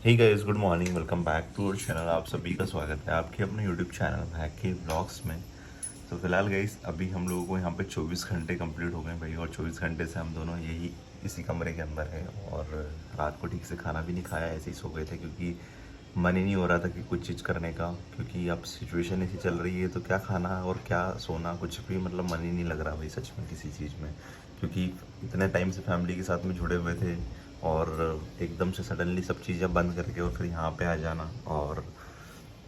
Hey guys, good morning. Welcome back to our channel. आप सभी का स्वागत है आपके अपने यूट्यूब चैनल हैक के ब्लॉग्स में। तो फिलहाल गाइस, अभी हम लोगों को यहाँ पे 24 घंटे कंप्लीट हो गए भाई, और 24 घंटे से हम दोनों यही इसी कमरे के अंदर है। और रात को ठीक से खाना भी नहीं खाया, ऐसे ही सो गए थे क्योंकि मन ही नहीं हो रहा था कि कुछ चीज़ करने का। क्योंकि अब सिचुएशन ऐसी चल रही है तो क्या खाना और क्या सोना, कुछ भी मतलब मन ही नहीं लग रहा भाई सच में किसी चीज़ में। क्योंकि इतने टाइम से फैमिली के साथ में जुड़े हुए थे, और एकदम से सडनली सब चीज़ें बंद करके और फिर यहाँ पे आ जाना और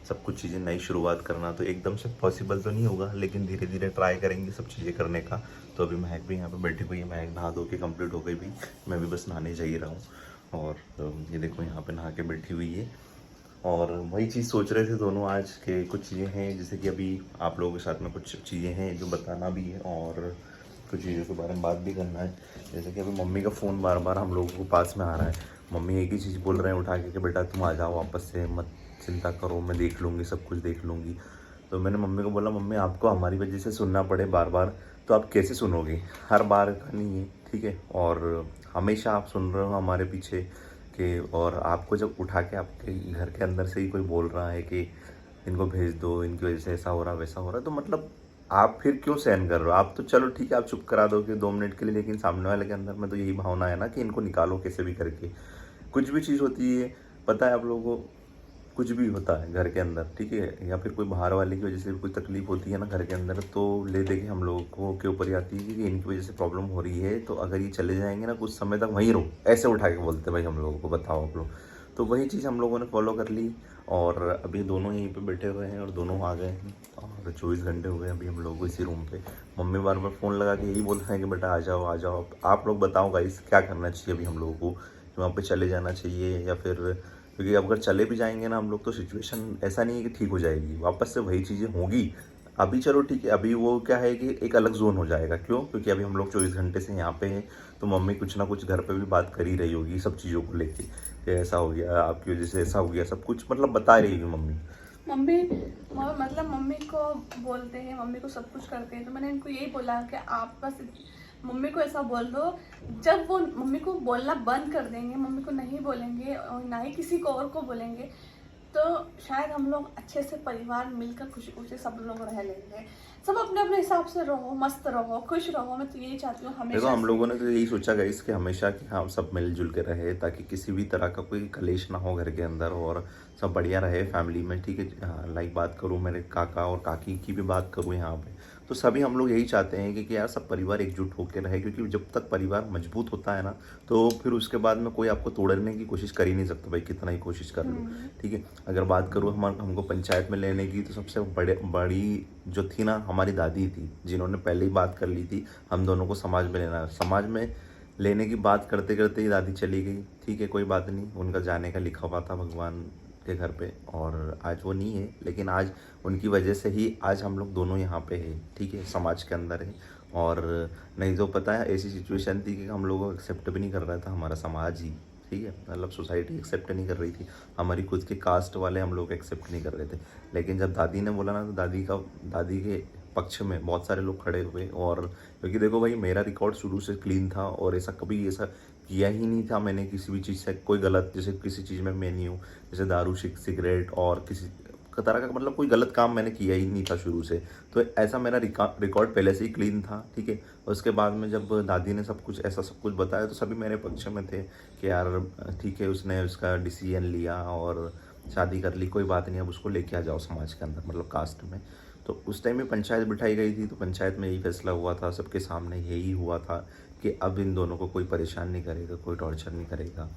सब कुछ चीज़ें नई शुरुआत करना, तो एकदम से पॉसिबल तो नहीं होगा, लेकिन धीरे धीरे ट्राई करेंगे सब चीज़ें करने का। तो अभी महक भी यहाँ पे बैठी हुई है, महक नहा धो के कंप्लीट हो गई भी, मैं भी बस नहाने जा ही रहा हूँ। और ये देखो यहाँ पे नहा के बैठी हुई है। और वही चीज़ सोच रहे थे दोनों आज के, कुछ चीज़ें हैं जैसे कि अभी आप लोगों के साथ में कुछ चीज़ें हैं जो बताना भी है, और कुछ चीज़ों के बारे में बात भी करना है। जैसे कि अभी मम्मी का फ़ोन बार बार हम लोगों को पास में आ रहा है। मम्मी एक ही चीज़ बोल रहे हैं उठा के कि बेटा तुम आ जाओ वापस से, मत चिंता करो, मैं देख लूँगी, सब कुछ देख लूँगी। तो मैंने मम्मी को बोला, मम्मी आपको हमारी वजह से सुनना पड़े बार बार तो आप कैसे सुनोगे? हर बार का नहीं है, ठीक है? और हमेशा आप सुन रहे हो हमारे पीछे कि, और आपको जब उठा के आपके घर के अंदर से ही कोई बोल रहा है कि इनको भेज दो, इनकी वजह से ऐसा हो रहा वैसा हो रहा, तो मतलब आप फिर क्यों सहन कर रहे हो? आप तो चलो ठीक है, आप चुप करा दोगे 2 मिनट के लिए, लेकिन सामने वाले के अंदर में तो यही भावना है ना कि इनको निकालो कैसे भी करके। कुछ भी चीज़ होती है, पता है आप लोगों को, कुछ भी होता है घर के अंदर, ठीक है, या फिर कोई बाहर वाले की वजह से कोई तकलीफ होती है ना घर के अंदर, तो ले दे के हम लोगों को के ऊपर ही आती है कि इनकी वजह से प्रॉब्लम हो रही है, तो अगर ये चले जाएंगे ना कुछ समय तक वहीं रहो, ऐसे उठा के बोलते भाई हम लोगों को, बताओ आप लोग। तो वही चीज़ हम लोगों ने फॉलो कर ली, और अभी दोनों यहीं पे बैठे हुए हैं और दोनों आ गए हैं। और 24 घंटे हो गए अभी हम लोग को इसी रूम पे। मम्मी बार बार फ़ोन लगा के यही बोल रहे हैं कि बेटा आ जाओ आ जाओ। आप लोग बताओ गाइस, क्या करना चाहिए अभी हम लोगों को? कि वहाँ पे चले जाना चाहिए या फिर, क्योंकि अगर चले भी जाएंगे ना हम लोग तो सिचुएशन ऐसा नहीं है कि ठीक हो जाएगी, वापस से वही चीज़ें होंगी। अभी चलो ठीक है, अभी वो क्या है कि एक अलग जोन हो जाएगा। क्यों? क्योंकि अभी हम लोग 24 घंटे से यहाँ पे हैं, तो मम्मी कुछ ना कुछ घर पे भी बात कर ही रही होगी सब चीज़ों को लेके कि ऐसा हो गया, आपकी वजह से ऐसा हो गया, सब कुछ मतलब बता रही होगी मम्मी। मम्मी मतलब मम्मी को बोलते हैं, मम्मी को सब कुछ करते हैं, तो मैंने इनको यही बोला कि आप बस मम्मी को ऐसा बोल दो। जब वो मम्मी को बोलना बंद कर देंगे, मम्मी को नहीं बोलेंगे और ना ही किसी को और को बोलेंगे, तो शायद हम लोग अच्छे से परिवार मिलकर खुशी खुशी सब लोग रह लेंगे। सब अपने अपने हिसाब से रहो, मस्त रहो, खुश रहो। मैं तो यही चाहती हूँ देखो हमेशा हम से। लोगों ने तो यही सोचा गाइस कि हमेशा कि हाँ सब मिलजुल के रहे, ताकि किसी भी तरह का कोई कलेश ना हो घर के अंदर, और सब बढ़िया रहे फैमिली में, ठीक है। हाँ, लाइक बात करूँ मेरे काका और काकी की भी बात करूँ यहाँ पे, तो सभी हम लोग यही चाहते हैं कि यार सब परिवार एकजुट होकर रहे, क्योंकि जब तक परिवार मजबूत होता है ना, तो फिर उसके बाद में कोई आपको तोड़ने की कोशिश कर ही नहीं सकता भाई, कितना ही कोशिश कर लो, ठीक है। अगर बात करूँ हमको पंचायत में लेने की, तो सबसे बड़ी जो थी ना हमारी दादी थी, जिन्होंने पहले ही बात कर ली थी हम दोनों को समाज में लेना। समाज में लेने की बात करते करते ही दादी चली गई, ठीक है, कोई बात नहीं, उनका जाने का लिखा हुआ था भगवान के घर पे, और आज वो नहीं है, लेकिन आज उनकी वजह से ही आज हम लोग दोनों यहाँ पे हैं, ठीक है, समाज के अंदर है। और नहीं तो पता है ऐसी सिचुएशन थी कि हम लोगों को एक्सेप्ट भी नहीं कर रहा था हमारा समाज ही, ठीक है, मतलब सोसाइटी एक्सेप्ट नहीं कर रही थी, हमारी खुद के कास्ट वाले हम लोग एक्सेप्ट नहीं कर रहे थे। लेकिन जब दादी ने बोला ना, तो दादी के पक्ष में बहुत सारे लोग खड़े हुए। और क्योंकि देखो भाई, मेरा रिकॉर्ड शुरू से क्लीन था, और ऐसा कभी ऐसा किया ही नहीं था मैंने किसी भी चीज़ से कोई गलत, जैसे किसी चीज़ में मैं नहीं हूँ, जैसे दारू सिगरेट और किसी तरह का मतलब कोई गलत काम मैंने किया ही नहीं था शुरू से। तो ऐसा मेरा रिकॉर्ड पहले से ही क्लीन था, ठीक है। उसके बाद में जब दादी ने सब कुछ ऐसा सब कुछ बताया, तो सभी मेरे पक्ष में थे कि यार ठीक है, उसने उसका डिसीजन लिया और शादी कर ली, कोई बात नहीं, अब उसको लेके आ जाओ समाज के अंदर, मतलब कास्ट में। तो उस टाइम में पंचायत बिठाई गई थी, तो पंचायत में यही फैसला हुआ था, सबके सामने यही हुआ था कि अब इन दोनों को कोई परेशान नहीं करेगा, कोई टॉर्चर नहीं करेगा,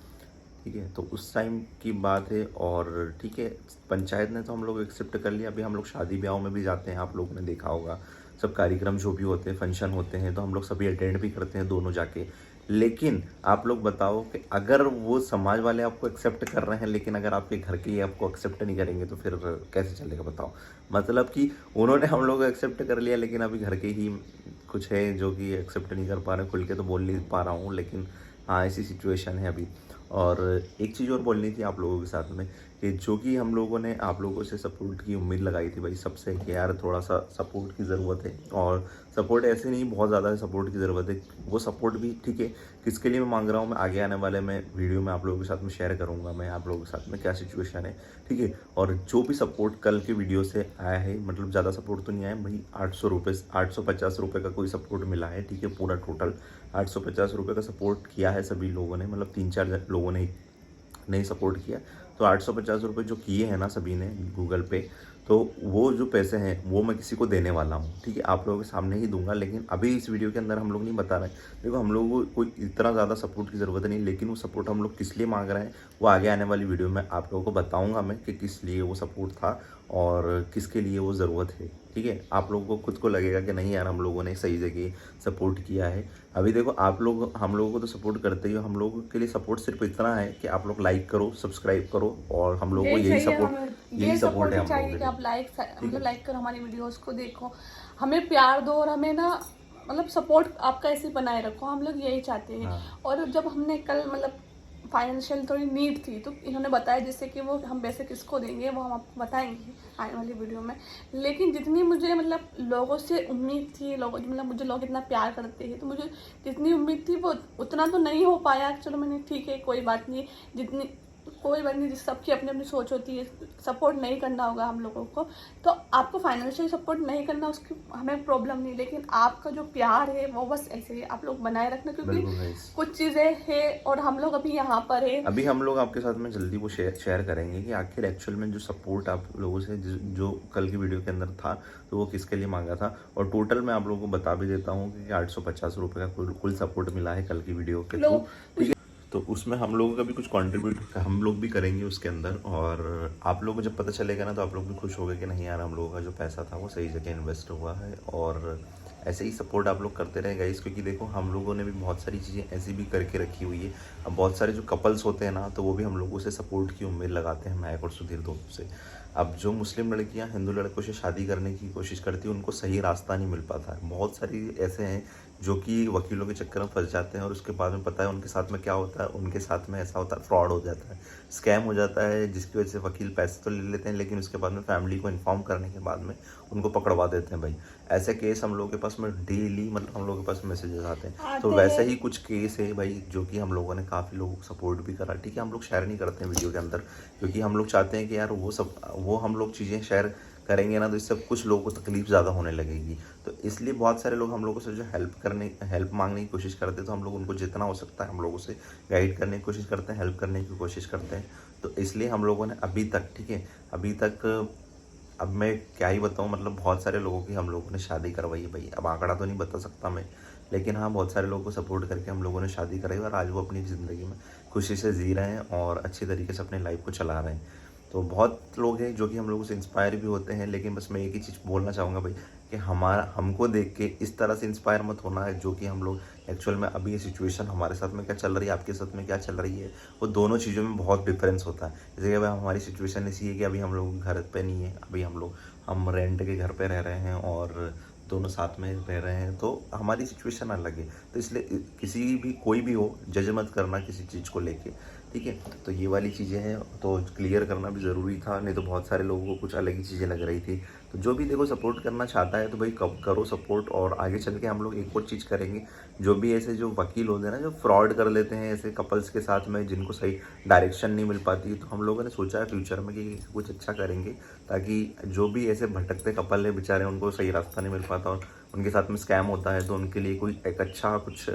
ठीक है। तो उस टाइम की बात है, और ठीक है, पंचायत ने तो हम लोग एक्सेप्ट कर लिया। अभी हम लोग शादी ब्याह में भी जाते हैं, आप लोगों ने देखा होगा, सब कार्यक्रम जो भी होते हैं, फंक्शन होते हैं, तो हम लोग सभी अटेंड भी करते हैं दोनों जाके। लेकिन आप लोग बताओ कि अगर वो समाज वाले आपको एक्सेप्ट कर रहे हैं, लेकिन अगर आपके घर के ही आपको एक्सेप्ट नहीं करेंगे, तो फिर कैसे चलेगा बताओ? मतलब कि उन्होंने हम लोग को एक्सेप्ट कर लिया, लेकिन अभी घर के ही कुछ है जो कि एक्सेप्ट नहीं कर पा रहे, खुल के तो बोल नहीं पा रहा हूँ, लेकिन हाँ ऐसी सिचुएशन है अभी। और एक चीज़ और बोलनी थी आप लोगों के साथ में कि जो कि हम लोगों ने आप लोगों से सपोर्ट की उम्मीद लगाई थी भाई सबसे कि यार थोड़ा सा सपोर्ट की ज़रूरत है, और सपोर्ट ऐसे नहीं बहुत ज़्यादा सपोर्ट की ज़रूरत है, वो सपोर्ट भी ठीक है किसके लिए मैं मांग रहा हूँ मैं आगे आने वाले में वीडियो में आप लोगों के साथ में शेयर करूँगा, मैं आप लोगों के साथ में क्या सिचुएशन है, ठीक है। और जो भी सपोर्ट कल के वीडियो से आया है, मतलब ज़्यादा सपोर्ट तो नहीं आया भाई, 850 रुपये का कोई सपोर्ट मिला है, ठीक है। पूरा टोटल 850 रुपये का सपोर्ट किया है सभी लोगों ने, मतलब 3-4 लोगों ने नहीं सपोर्ट किया। तो 850 रुपये जो किए हैं ना सभी ने गूगल पे, तो वो जो पैसे हैं वो मैं किसी को देने वाला हूँ, ठीक है। आप लोगों के सामने ही दूंगा, लेकिन अभी इस वीडियो के अंदर हम लोग नहीं बता रहे। देखो हम लोगों को कोई इतना ज़्यादा सपोर्ट की ज़रूरत नहीं, लेकिन वो सपोर्ट हम लोग किस लिए मांग रहे हैं वो आगे आने वाली वीडियो में आप लोगों को बताऊँगा मैं कि किस लिए वो सपोर्ट था और किसके लिए वो ज़रूरत है, ठीक है। आप लोगों को खुद को लगेगा कि नहीं यार हम लोगों ने सही जगह सपोर्ट किया है। अभी देखो आप लोग हम लोगों को तो सपोर्ट करते ही हो, हम लोगों के लिए सपोर्ट सिर्फ इतना है कि आप लोग लाइक करो, सब्सक्राइब करो, और हम लोगों को यही सपोर्ट है हम चाहिए लोगों कि आप के लाइक करो हमारी वीडियोस को, देखो हमें प्यार दो और हमें ना मतलब सपोर्ट आपका ऐसे बनाए रखो, हम लोग यही चाहते हैं। हाँ। और जब हमने कल मतलब फाइनेंशियल थोड़ी नीड थी तो इन्होंने बताया जिससे कि वो हम पैसे किसको देंगे वो हम आपको बताएंगे आने वाली वीडियो में। लेकिन जितनी मुझे मतलब लोगों से उम्मीद थी, लोगों मतलब मुझे लोग इतना प्यार करते हैं, तो मुझे जितनी उम्मीद थी वो उतना तो नहीं हो पाया। चलो मैंने ठीक है कोई बात नहीं, जितनी कोई बात नहीं, सबकी अपनी अपनी सोच होती है। सपोर्ट नहीं करना होगा हम लोगों को, तो आपको फाइनेंशियल सपोर्ट नहीं करना उसकी हमें प्रॉब्लम नहीं, लेकिन आपका जो प्यार है वो बस ऐसे ही आप लोग बनाए रखना, क्योंकि कुछ चीज़ें हैं और हम लोग अभी यहाँ पर है। अभी हम लोग आपके साथ में जल्दी वो शेयर करेंगे कि आखिर एक्चुअल में जो सपोर्ट आप लोगों से जो कल की वीडियो के अंदर था तो वो किसके लिए मांगा था, और टोटल मैं आप लोगों को बता भी देता हूँ कि 850 रुपये का कुल सपोर्ट मिला है कल की वीडियो के थ्रू, ठीक है। तो उसमें हम लोगों का भी कुछ कंट्रीब्यूट हम लोग भी करेंगे उसके अंदर, और आप लोगों को जब पता चलेगा ना तो आप लोग भी खुश हो गए कि नहीं यार हम लोगों का जो पैसा था वो सही जगह इन्वेस्ट हुआ है। और ऐसे ही सपोर्ट आप लोग करते रहे गाइस, क्योंकि देखो हम लोगों ने भी बहुत सारी चीज़ें ऐसी भी करके रखी हुई है। अब बहुत सारे जो कपल्स होते हैं ना तो वो भी हम लोगों से सपोर्ट की उम्मीद लगाते हैं, महक और सुधीर दोनों से। अब जो मुस्लिम लड़कियां हिंदू लड़कों से शादी करने की कोशिश करती हैं उनको सही रास्ता नहीं मिल पाता है। बहुत सारी ऐसे हैं जो कि वकीलों के चक्कर में फंस जाते हैं, और उसके बाद में पता है उनके साथ में क्या होता है, उनके साथ में ऐसा होता है फ्रॉड हो जाता है, स्कैम हो जाता है, जिसकी वजह से वकील पैसे तो ले लेते हैं लेकिन उसके बाद में फैमिली को इन्फॉर्म करने के बाद में उनको पकड़वा देते हैं भाई। ऐसे केस हम लोगों के पास में डेली मतलब हम लोगों के पास मैसेजेस आते हैं। तो वैसे ही कुछ केस है भाई जो कि हम लोगों ने काफ़ी लोगों को सपोर्ट भी करा, ठीक है। हम लोग शेयर नहीं करते हैं वीडियो के अंदर, क्योंकि हम लोग चाहते हैं कि यार वो हम लोग चीज़ें शेयर करेंगे ना तो इससे कुछ लोगों को तकलीफ ज़्यादा होने लगेगी। तो इसलिए बहुत सारे लोग हम लोगों से जो हेल्प मांगने की कोशिश करते हैं, तो हम लोग उनको जितना हो सकता है हम लोगों से गाइड करने की कोशिश करते हैं, हेल्प करने की कोशिश करते हैं। तो इसलिए हम लोगों ने अभी तक, ठीक है, अभी तक अब मैं क्या ही बताऊँ, मतलब बहुत सारे लोगों की हम लोगों ने शादी करवाई है भाई। अब आंकड़ा तो नहीं बता सकता मैं, लेकिन हाँ बहुत सारे लोगों को सपोर्ट करके हम लोगों ने शादी कराई, और आज वो अपनी ज़िंदगी में खुशी से जी रहे हैं और अच्छी तरीके से अपनी लाइफ को चला रहे हैं। तो बहुत लोग हैं जो कि हम लोगों से इंस्पायर भी होते हैं, लेकिन बस मैं एक ही चीज़ बोलना चाहूँगा भाई कि हमको देख के इस तरह से इंस्पायर मत होना है, जो कि हम लोग एक्चुअल में अभी ये सिचुएशन हमारे साथ में क्या चल रही है, आपके साथ में क्या चल रही है, वो दोनों चीज़ों में बहुत डिफरेंस होता है। जैसे कि भाई हमारी सिचुएशन ऐसी है कि अभी हम लोग घर पे नहीं है, अभी हम रेंट के घर पे रह रहे हैं और दोनों साथ में रह रहे हैं, तो हमारी सिचुएशन अलग है। तो इसलिए किसी भी कोई भी हो जज मत करना किसी चीज़ को लेके, ठीक है। तो ये वाली चीज़ें हैं तो क्लियर करना भी ज़रूरी था, नहीं तो बहुत सारे लोगों को कुछ अलग ही चीज़ें लग रही थी। तो जो भी देखो सपोर्ट करना चाहता है तो भाई कब करो सपोर्ट, और आगे चल के हम लोग एक और चीज़ करेंगे। जो भी ऐसे जो वकील होते हैं ना जो फ्रॉड कर लेते हैं ऐसे कपल्स के साथ में, जिनको सही डायरेक्शन नहीं मिल पाती, तो हम लोगों ने सोचा है फ्यूचर में कि कुछ अच्छा करेंगे, ताकि जो भी ऐसे भटकते कपल है बेचारे उनको सही रास्ता नहीं मिल पाता और उनके साथ में स्कैम होता है, तो उनके लिए कोई एक अच्छा कुछ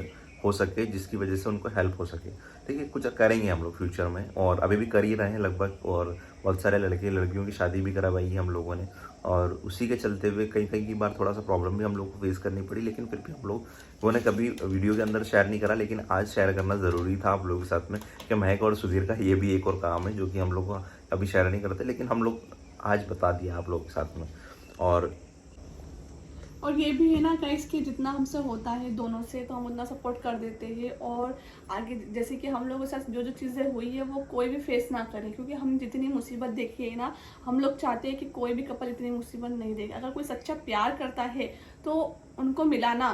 हो सके जिसकी वजह से उनको हेल्प हो सके, ठीक है। कुछ करेंगे हम लोग फ्यूचर में, और अभी भी कर ही रहे हैं लगभग, और बहुत सारे लड़के लड़कियों की शादी भी करवाई है हम लोगों ने, और उसी के चलते हुए कई कई की बार थोड़ा सा प्रॉब्लम भी हम लोग को फेस करनी पड़ी, लेकिन फिर भी हम लोगों ने कभी वीडियो के अंदर शेयर नहीं करा, लेकिन आज शेयर करना ज़रूरी था आप लोगों के साथ में कि महक और सुधीर का ये भी एक और काम है जो कि हम लोग कभी शेयर नहीं करते, लेकिन हम लोग आज बता दिया आप लोगों के साथ में। और ये भी है ना गाइस कि जितना हमसे होता है दोनों से तो हम उतना सपोर्ट कर देते हैं, और आगे जैसे कि हम लोगों के साथ जो जो चीज़ें हुई है वो कोई भी फेस ना करे, क्योंकि हम जितनी मुसीबत देखी है ना, हम लोग चाहते हैं कि कोई भी कपल इतनी मुसीबत नहीं देगा। अगर कोई सच्चा प्यार करता है तो उनको मिलाना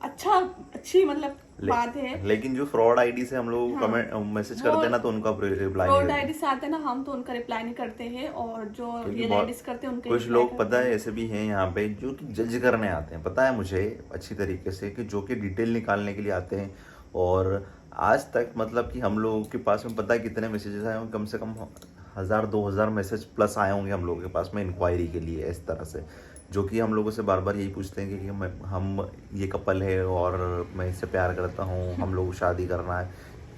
अच्छा अच्छी मतलब बात है। लेकिन जो फ्रॉड आईडी से हम लोग हाँ, कमेंट मैसेज वो करते हैं ना, तो उनका रिप्लाई नहीं फ्रॉड करते। आईडी से आते हैं ना, हम तो उनका रिप्लाई नहीं करते हैं, और जो क्योंकि रियल बहुत आईडीज करते हैं उनके कुछ रिप्लाई लोग करते पता है हैं। ऐसे भी हैं यहाँ पे जो कि जज करने आते हैं, पता है मुझे अच्छी तरीके से, कि जो कि डिटेल निकालने के लिए आते हैं। और आज तक मतलब कि हम लोगों के पास में पता है कितने मैसेजेस आए होंगे, कम से कम 1000-2000 मैसेज प्लस आए होंगे हम लोगों के पास में इंक्वायरी के लिए, इस तरह से, जो कि हम लोगों से बार बार यही पूछते हैं कि हम ये कपल है और मैं इससे प्यार करता हूँ, हम लोग को शादी करना है,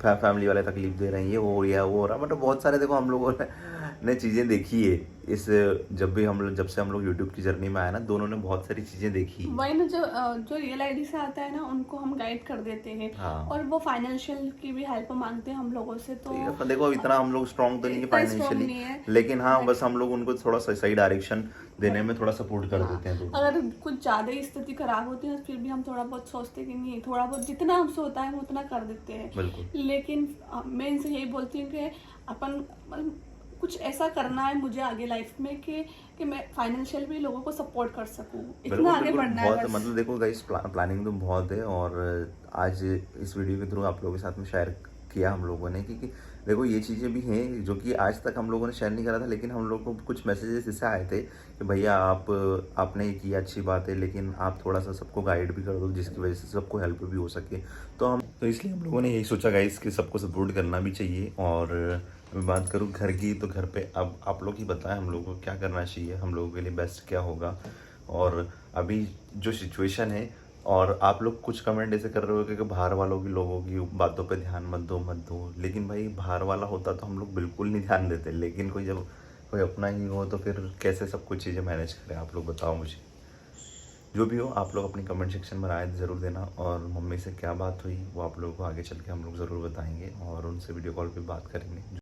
फैमिली वाले तकलीफ दे रहे हैं, ये हो रहा है वो हो रहा है, मतलब बहुत सारे देखो हम लोगों ने चीज़ें देखी है इस, जब से हम लोग यूट्यूब की जर्नी में आए ना, दोनों ने बहुत सारी चीज़ें देखी है। वही ना, जो रियल आईडी से आता है ना उनको हम गाइड कर देते हैं, हाँ। और वो फाइनेंशियल की भी हेल्प मांगते हैं हम लोगों से, तो तो देखो इतना हम लोग स्ट्रांग तो नहीं है इतना स्ट्रॉन्ग फाइनेंशियली, नहीं है। लेकिन हाँ बस हम लोग उनको थोड़ा सा सही डायरेक्शन देने में थोड़ा सपोर्ट कर देते हैं। तो अगर कुछ ज्यादा ही स्थिति खराब होती है फिर भी हम थोड़ा बहुत सोचते हैं कि नहीं, थोड़ा बहुत जितना हमसे होता है हम उतना कर देते हैं। बिल्कुल। लेकिन मैं इनसे यही बोलती हूँ कि अपन मतलब कुछ ऐसा करना है मुझे आगे लाइफ में कि मैं फाइनेंशियल भी लोगों को सपोर्ट कर सकूं, इतना बिल्कुल आगे बिल्कुल, बढ़ना है बहुत बस। मतलब देखो गाइस, प्लानिंग तो बहुत है, और आज इस वीडियो के थ्रू आप लोगों के साथ में शेयर किया हम लोगों ने, क्योंकि देखो ये चीज़ें भी हैं जो कि आज तक हम लोगों ने शेयर नहीं करा था, लेकिन हम लोग को कुछ मैसेजेस इससे आए थे कि भैया आपने ये किया अच्छी बात है, लेकिन आप थोड़ा सा सबको गाइड भी कर दो जिसकी वजह से सबको हेल्प भी हो सके। तो इसलिए हम लोगों ने यही सोचा गाइस कि सबको सपोर्ट करना भी चाहिए। और मैं बात करूँ घर की, तो घर पे अब आप लोग ही बताएं हम लोगों को क्या करना चाहिए, हम लोगों के लिए बेस्ट क्या होगा। और अभी जो सिचुएशन है, और आप लोग कुछ कमेंट ऐसे कर रहे हो कि बाहर वालों की लोगों की बातों पे ध्यान मत दो, लेकिन भाई बाहर वाला होता तो हम लोग बिल्कुल नहीं ध्यान देते, लेकिन कोई अपना ही हो तो फिर कैसे सब कुछ चीज़ें मैनेज करें, आप लोग बताओ मुझे। जो भी हो आप लोग अपनी कमेंट सेक्शन में राय ज़रूर देना, और मम्मी से क्या बात हुई वो आप लोगों को आगे चल के हम लोग ज़रूर बताएंगे, और उनसे वीडियो कॉल पे बात करेंगे।